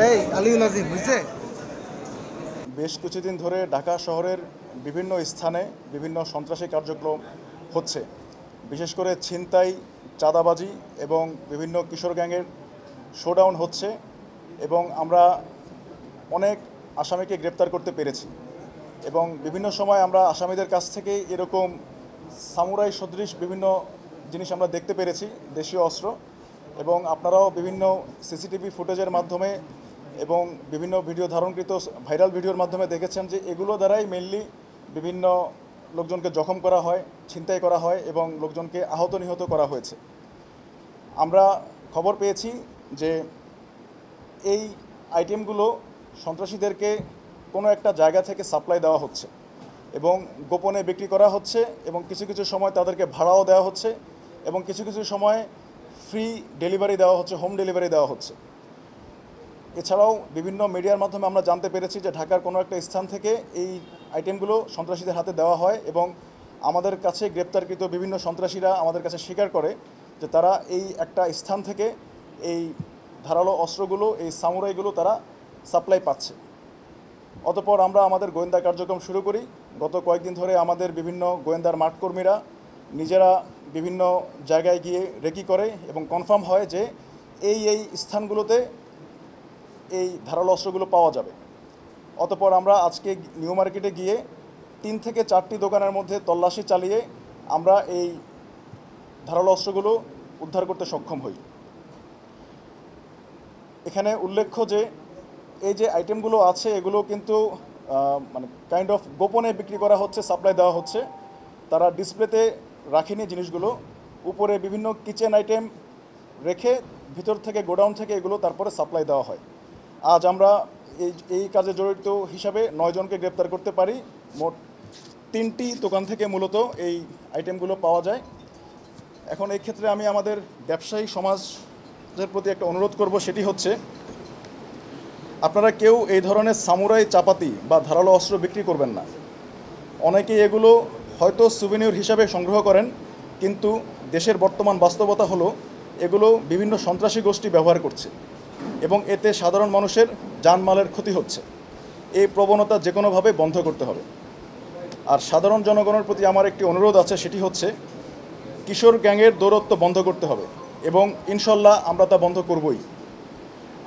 এই আলিউল আজিম বুঝছে। বেশ কিছুদিন ধরে ঢাকা শহরের বিভিন্ন স্থানে বিভিন্ন সন্ত্রাসী কার্যক্রম হচ্ছে, বিশেষ করে ছিনতাই, চাঁদাবাজি এবং বিভিন্ন কিশোর গ্যাংয়ের শোডাউন হচ্ছে এবং আমরা অনেক আসামিকে গ্রেপ্তার করতে পেরেছি এবং বিভিন্ন সময় আমরা আসামিদের কাছ থেকে এরকম সামুরাই সদৃশ বিভিন্ন জিনিস আমরা দেখতে পেরেছি, দেশীয় অস্ত্র। এবং আপনারাও বিভিন্ন সিসিটিভি ফুটেজের মাধ্যমে এবং বিভিন্ন ভিডিও ধারণকৃত ভাইরাল ভিডিওর মাধ্যমে দেখেছেন যে এগুলো দ্বারাই মেইনলি বিভিন্ন লোকজনকে জখম করা হয়, ছিনতাই করা হয় এবং লোকজনকে আহত নিহত করা হয়েছে। আমরা খবর পেয়েছি যে এই আইটেমগুলো সন্ত্রাসীদেরকে কোনো একটা জায়গা থেকে সাপ্লাই দেওয়া হচ্ছে এবং গোপনে বিক্রি করা হচ্ছে এবং কিছু কিছু সময় তাদেরকে ভাড়াও দেওয়া হচ্ছে এবং কিছু কিছু সময় ফ্রি ডেলিভারি দেওয়া হচ্ছে, হোম ডেলিভারি দেওয়া হচ্ছে। এছাড়াও বিভিন্ন মিডিয়ার মাধ্যমে আমরা জানতে পেরেছি যে ঢাকার কোনো একটা স্থান থেকে এই আইটেমগুলো সন্ত্রাসীদের হাতে দেওয়া হয় এবং আমাদের কাছে গ্রেপ্তারকৃত বিভিন্ন সন্ত্রাসীরা আমাদের কাছে স্বীকার করে যে তারা এই একটা স্থান থেকে এই ধারালো অস্ত্রগুলো, এই সামুরাইগুলো তারা সাপ্লাই পাচ্ছে। অতঃপর আমরা আমাদের গোয়েন্দা কার্যক্রম শুরু করি। গত কয়েকদিন ধরে আমাদের বিভিন্ন গোয়েন্দার মাঠকর্মীরা নিজেরা বিভিন্ন জায়গায় গিয়ে রেকি করে এবং কনফার্ম হয় যে এই স্থানগুলোতে এই ধারালো অস্ত্রগুলো পাওয়া যাবে। অতঃপর আমরা আজকে নিউ মার্কেটে গিয়ে 3 থেকে 4টি দোকানের মধ্যে তল্লাশি চালিয়ে আমরা এই ধারালো অস্ত্রগুলো উদ্ধার করতে সক্ষম হই। এখানে উল্লেখ্য যে এই যে আইটেমগুলো আছে এগুলো কিন্তু মানে কাইন্ড অফ গোপনে বিক্রি করা হচ্ছে, সাপ্লাই দেওয়া হচ্ছে। তারা ডিসপ্লেতে রাখেনি জিনিসগুলো, উপরে বিভিন্ন কিচেন আইটেম রেখে ভিতর থেকে গোডাউন থেকে এগুলো তারপরে সাপ্লাই দেওয়া হয়। আজ আমরা এই কাজে জড়িত হিসাবে 9 জনকে গ্রেপ্তার করতে পারি। মোট 3টি দোকান থেকে মূলত এই আইটেমগুলো পাওয়া যায়। এখন এই ক্ষেত্রে আমি আমাদের ব্যবসায়ী সমাজের প্রতি একটা অনুরোধ করব, সেটি হচ্ছে আপনারা কেউ এই ধরনের সামুরাই চাপাতি বা ধারালো অস্ত্র বিক্রি করবেন না। অনেকেই এগুলো হয়তো সুভিনিয়র হিসাবে সংগ্রহ করেন, কিন্তু দেশের বর্তমান বাস্তবতা হলো এগুলো বিভিন্ন সন্ত্রাসী গোষ্ঠী ব্যবহার করছে এবং এতে সাধারণ মানুষের জানমালের ক্ষতি হচ্ছে। এই প্রবণতা যে কোনোভাবে বন্ধ করতে হবে। আর সাধারণ জনগণের প্রতি আমার একটি অনুরোধ আছে, সেটি হচ্ছে কিশোর গ্যাংয়ের দৌরত্ব বন্ধ করতে হবে এবং ইনশাল্লাহ আমরা তা বন্ধ করবই।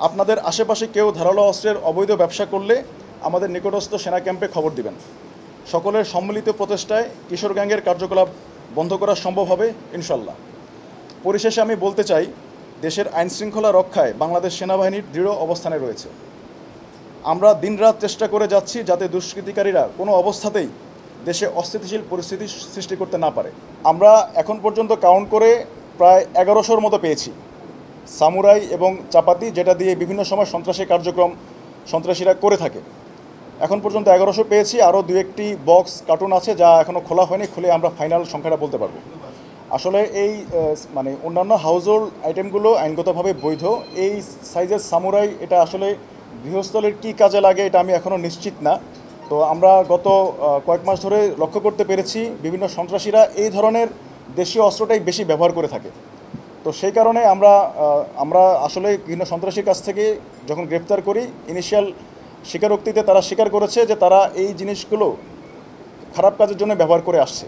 আপনাদের আশেপাশে কেউ ধারালো অস্ত্রের অবৈধ ব্যবসা করলে আমাদের নিকটস্থ সেনা ক্যাম্পে খবর দিবেন। সকলের সম্মিলিত প্রচেষ্টায় কিশোর গ্যাংয়ের কার্যকলাপ বন্ধ করা সম্ভব হবে ইনশাল্লাহ। পরিশেষে আমি বলতে চাই, দেশের আইনশৃঙ্খলা রক্ষায় বাংলাদেশ সেনাবাহিনীর দৃঢ় অবস্থানে রয়েছে। আমরা দিনরাত চেষ্টা করে যাচ্ছি যাতে দুষ্কৃতিকারীরা কোনো অবস্থাতেই দেশে অস্থিতিশীল পরিস্থিতি সৃষ্টি করতে না পারে। আমরা এখন পর্যন্ত কাউন্ট করে প্রায় 1100-র মতো পেয়েছি সামুরাই এবং চাপাতি, যেটা দিয়ে বিভিন্ন সময় সন্ত্রাসী কার্যক্রম সন্ত্রাসীরা করে থাকে। এখন পর্যন্ত 1100 পেয়েছি। আরও 2-1টি বক্স কার্টুন আছে যা এখনও খোলা হয়নি, খুলে আমরা ফাইনাল সংখ্যাটা বলতে পারবো। আসলে এই মানে অন্যান্য হাউজহোল্ড আইটেমগুলো আইনগতভাবে বৈধ। এই সাইজের সামুরাই এটা আসলে গৃহস্থলের কী কাজে লাগে এটা আমি এখনও নিশ্চিত না। তো আমরা গত কয়েক মাস ধরে লক্ষ্য করতে পেরেছি বিভিন্ন সন্ত্রাসীরা এই ধরনের দেশীয় অস্ত্রটাই বেশি ব্যবহার করে থাকে। তো সেই কারণে আমরা আসলে বিভিন্ন সন্ত্রাসীর কাছ থেকে যখন গ্রেপ্তার করি, ইনিশিয়াল স্বীকারোক্তিতে তারা স্বীকার করেছে যে তারা এই জিনিসগুলো খারাপ কাজের জন্য ব্যবহার করে আসছে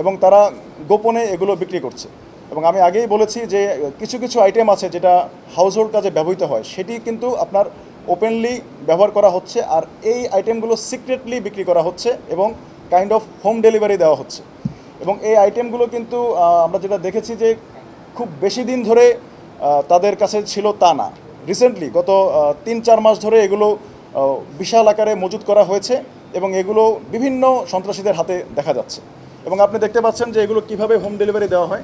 এবং তারা গোপনে এগুলো বিক্রি করছে। এবং আমি আগেই বলেছি যে কিছু কিছু আইটেম আছে যেটা হাউসহোল্ড কাজে ব্যবহৃত হয়, সেটি কিন্তু আপনার ওপেনলি ব্যবহার করা হচ্ছে, আর এই আইটেমগুলো সিক্রেটলি বিক্রি করা হচ্ছে এবং কাইন্ড অফ হোম ডেলিভারি দেওয়া হচ্ছে। এবং এই আইটেমগুলো কিন্তু আমরা যেটা দেখেছি যে খুব বেশি দিন ধরে তাদের কাছে ছিল তা না। রিসেন্টলি গত 3-4 মাস ধরে এগুলো বিশাল আকারে মজুত করা হয়েছে এবং এগুলো বিভিন্ন সন্ত্রাসীদের হাতে দেখা যাচ্ছে। এবং আপনি দেখতে পাচ্ছেন যে এগুলো কিভাবে হোম ডেলিভারি দেওয়া হয়।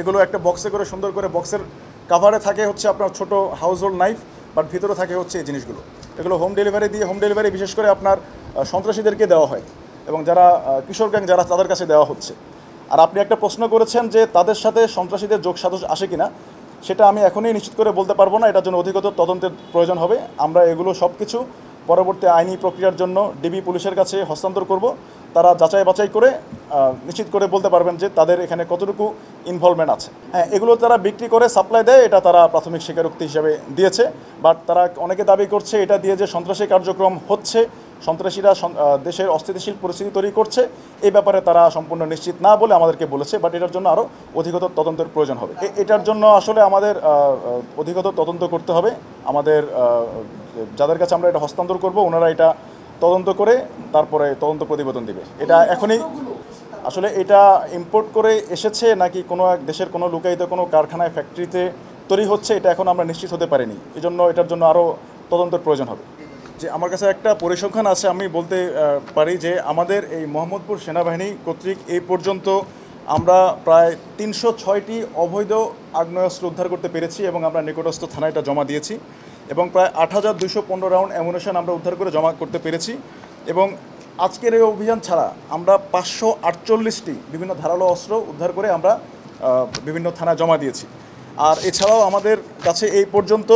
এগুলো একটা বক্সে করে সুন্দর করে, বক্সের কাভারে থাকে হচ্ছে আপনার ছোট হাউসহোল্ড নাইফ, বাট ভিতরে থাকে হচ্ছে এই জিনিসগুলো। এগুলো হোম ডেলিভারি বিশেষ করে আপনার সন্ত্রাসীদেরকে দেওয়া হয় এবং যারা কিশোর গ্যাং যারা তাদের কাছে দেওয়া হচ্ছে। আর আপনি একটা প্রশ্ন করেছেন যে তাদের সাথে সন্ত্রাসীদের যোগসাজশ আসে কিনা, সেটা আমি এখনই নিশ্চিত করে বলতে পারবো না। এটার জন্য অধিকতর তদন্তের প্রয়োজন হবে। আমরা এগুলো সব কিছু পরবর্তী আইনি প্রক্রিয়ার জন্য ডিবি পুলিশের কাছে হস্তান্তর করব, তারা যাচাই বাছাই করে নিশ্চিত করে বলতে পারবেন যে তাদের এখানে কতটুকু ইনভলভমেন্ট আছে। হ্যাঁ, এগুলো তারা বিক্রি করে সাপ্লাই দেয়, এটা তারা প্রাথমিক স্বীকারোক্তি হিসাবে দিয়েছে। বাট তারা অনেকে দাবি করছে এটা দিয়ে যে সন্ত্রাসী কার্যক্রম হচ্ছে, সন্ত্রাসীরা দেশের অস্থিতিশীল পরিস্থিতি তৈরি করছে, এই ব্যাপারে তারা সম্পূর্ণ নিশ্চিত না বলে আমাদেরকে বলেছে। বাট এটার জন্য আরও অধিকতর তদন্তের প্রয়োজন হবে। এটার জন্য আসলে আমাদের অধিকতর তদন্ত করতে হবে। আমাদের যাদের কাছে আমরা এটা হস্তান্তর করব, ওনারা এটা তদন্ত করে তারপরে তদন্ত প্রতিবেদন দিবে। এটা এখনই আসলে এটা ইম্পোর্ট করে এসেছে নাকি কোনো এক দেশের কোনো লুকায়িত কোনো কারখানায় ফ্যাক্টরিতে তৈরি হচ্ছে, এটা এখন আমরা নিশ্চিত হতে পারিনি। এজন্য এটার জন্য আরও তদন্তের প্রয়োজন হবে। যে আমার কাছে একটা পরিসংখ্যান আছে, আমি বলতে পারি যে আমাদের এই মোহাম্মদপুর সেনাবাহিনী কর্তৃক এই পর্যন্ত আমরা প্রায় 306টি অবৈধ আগ্নেয়াস্ত্র উদ্ধার করতে পেরেছি এবং আমরা নিকটস্থ থানায় এটা জমা দিয়েছি। এবং প্রায় 8,215 রাউন্ড অ্যামুনিশন আমরা উদ্ধার করে জমা করতে পেরেছি। এবং আজকের এই অভিযান ছাড়া আমরা 548টি বিভিন্ন ধারালো অস্ত্র উদ্ধার করে আমরা বিভিন্ন থানায় জমা দিয়েছি। আর এছাড়াও আমাদের কাছে এই পর্যন্ত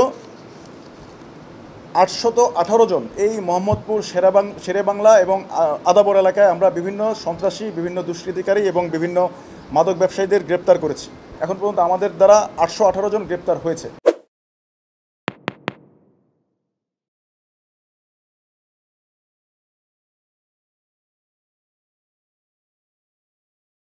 818 জন এই মোহাম্মদপুর শেরেবাংলা এবং আদাবর এলাকায় আমরা বিভিন্ন সন্ত্রাসী, বিভিন্ন দুষ্কৃতিকারী এবং বিভিন্ন মাদক ব্যবসায়ীদের গ্রেপ্তার করেছি। এখন পর্যন্ত আমাদের দ্বারা 818 জন গ্রেপ্তার হয়েছে।